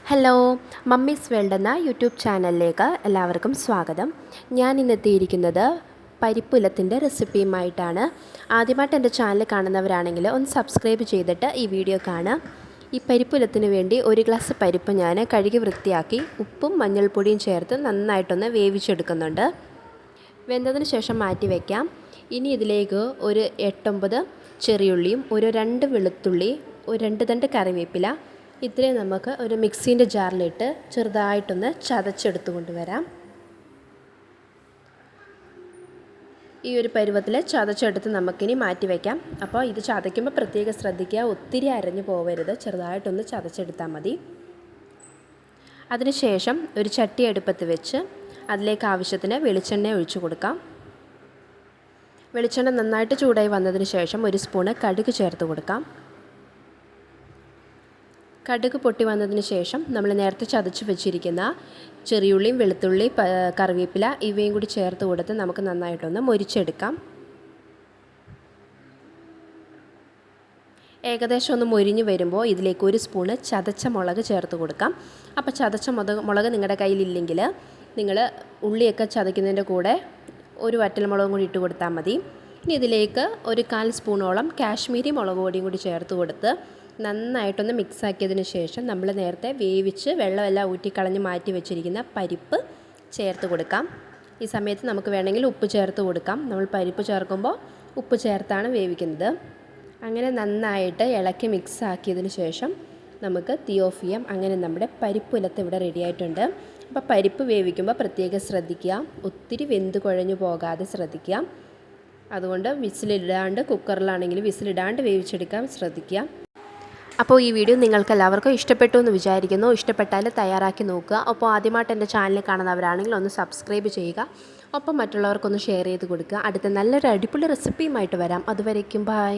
Hello, mummies world എന്ന YouTube ചാനലിലേക്ക് എല്ലാവർക്കും സ്വാഗതം. ഞാൻ ഇന്നെത്തിയിരിക്കുന്നത് പരിപ്പുലത്തിൻ്റെ റെസിപ്പിയുമായിട്ടാണ്. ആദ്യമായിട്ട് എൻ്റെ ചാനൽ കാണുന്നവരാണെങ്കിൽ ഒന്ന് സബ്സ്ക്രൈബ് ചെയ്തിട്ട് ഈ വീഡിയോ കാണാം. ഈ പരിപ്പുലത്തിന് വേണ്ടി 1 ഗ്ലാസ് പരിപ്പ് ഞാൻ കഴുകി വൃത്തിയാക്കി ഉപ്പും മഞ്ഞൾപ്പൊടിയും ചേർത്ത് നന്നായിട്ടൊന്ന് വേവിച്ചെടുക്കുന്നുണ്ട്. വെന്തതിന് ശേഷം മാറ്റി വയ്ക്കാം. ഇനി ഇതിലേക്ക് ഒരു 8-9 ചെറിയുള്ളിയും ഒരു 2 വെളുത്തുള്ളി, ഒരു 2 തണ്ട് കറിവേപ്പില, ഇത്രയും നമുക്ക് ഒരു മിക്സീൻ്റെ ജാറിലിട്ട് ചെറുതായിട്ടൊന്ന് ചതച്ചെടുത്ത് കൊണ്ടുവരാം. ഈ ഒരു പരുവത്തിൽ ചതച്ചെടുത്ത് നമുക്കിനി മാറ്റി വയ്ക്കാം. അപ്പോൾ ഇത് ചതയ്ക്കുമ്പോൾ പ്രത്യേകം ശ്രദ്ധിക്കുക, ഒത്തിരി അരഞ്ഞു പോവരുത്, ചെറുതായിട്ടൊന്ന് ചതച്ചെടുത്താൽ മതി. അതിനുശേഷം ഒരു ചട്ടി അടുപ്പത്ത് വെച്ച് അതിലേക്ക് ആവശ്യത്തിന് വെളിച്ചെണ്ണ ഒഴിച്ചു കൊടുക്കാം. വെളിച്ചെണ്ണ നന്നായിട്ട് ചൂടായി വന്നതിന് ശേഷം 1 സ്പൂണ് കടുക് ചേർത്ത് കൊടുക്കാം. കടുക് പൊട്ടി വന്നതിന് ശേഷം നമ്മൾ നേരത്തെ ചതച്ച് വെച്ചിരിക്കുന്ന ചെറിയുള്ളിയും വെളുത്തുള്ളി, കറിവേപ്പില ഇവയും കൂടി ചേർത്ത് കൊടുത്ത് നമുക്ക് നന്നായിട്ടൊന്ന് മൊരിച്ചെടുക്കാം. ഏകദേശം ഒന്ന് മൊരിഞ്ഞ് വരുമ്പോൾ ഇതിലേക്ക് 1 സ്പൂണ് ചതച്ച മുളക് ചേർത്ത് കൊടുക്കാം. അപ്പോൾ ചതച്ച മുളക് നിങ്ങളുടെ കയ്യിലില്ലെങ്കിൽ നിങ്ങൾ ഉള്ളിയൊക്കെ ചതയ്ക്കുന്നതിൻ്റെ കൂടെ ഒരു വറ്റൽമുളകും കൂടി ഇട്ട് കൊടുത്താൽ മതി. ഇനി ഇതിലേക്ക് ഒരു 1/4 സ്പൂണോളം കാശ്മീരി മുളക് പൊടിയും കൂടി ചേർത്ത് കൊടുത്ത് നന്നായിട്ടൊന്ന് മിക്സാക്കിയതിന് ശേഷം നമ്മൾ നേരത്തെ വേവിച്ച് വെള്ളമെല്ലാം ഊറ്റിക്കളഞ്ഞ് മാറ്റി വെച്ചിരിക്കുന്ന പരിപ്പ് ചേർത്ത് കൊടുക്കാം. ഈ സമയത്ത് നമുക്ക് വേണമെങ്കിൽ ഉപ്പ് ചേർത്ത് കൊടുക്കാം. നമ്മൾ പരിപ്പ് ചേർക്കുമ്പോൾ ഉപ്പ് ചേർത്താണ് വേവിക്കുന്നത്. അങ്ങനെ നന്നായിട്ട് ഇളക്കി മിക്സാക്കിയതിന് ശേഷം നമുക്ക് തീ ഓഫ് ചെയ്യാം. അങ്ങനെ നമ്മുടെ പരിപ്പുലത്ത് ഇവിടെ റെഡി ആയിട്ടുണ്ട്. അപ്പോൾ പരിപ്പ് വേവിക്കുമ്പോൾ പ്രത്യേകം ശ്രദ്ധിക്കുക, ഒത്തിരി വെന്ത് കുഴഞ്ഞു പോകാതെ ശ്രദ്ധിക്കുക. അതുകൊണ്ട് വിസിലിടാണ്ട്, കുക്കറിലാണെങ്കിൽ വിസിലിടാണ്ട് വേവിച്ചെടുക്കാൻ ശ്രദ്ധിക്കുക. അപ്പോൾ ഈ വീഡിയോ നിങ്ങൾക്ക് എല്ലാവർക്കും ഇഷ്ടപ്പെട്ടു എന്ന് വിചാരിക്കുന്നു. ഇഷ്ടപ്പെട്ടാൽ തയ്യാറാക്കി നോക്കുക. അപ്പോൾ ആദ്യമായിട്ട് എൻ്റെ ചാനൽ കാണുന്നവരാണെങ്കിൽ ഒന്ന് സബ്സ്ക്രൈബ് ചെയ്യുക. ഒപ്പം മറ്റുള്ളവർക്കൊന്ന് ഷെയർ ചെയ്ത് കൊടുക്കുക. അടുത്ത നല്ലൊരു അടിപൊളി റെസിപ്പിയുമായിട്ട് വരാം. അതുവരേക്കും ബൈ.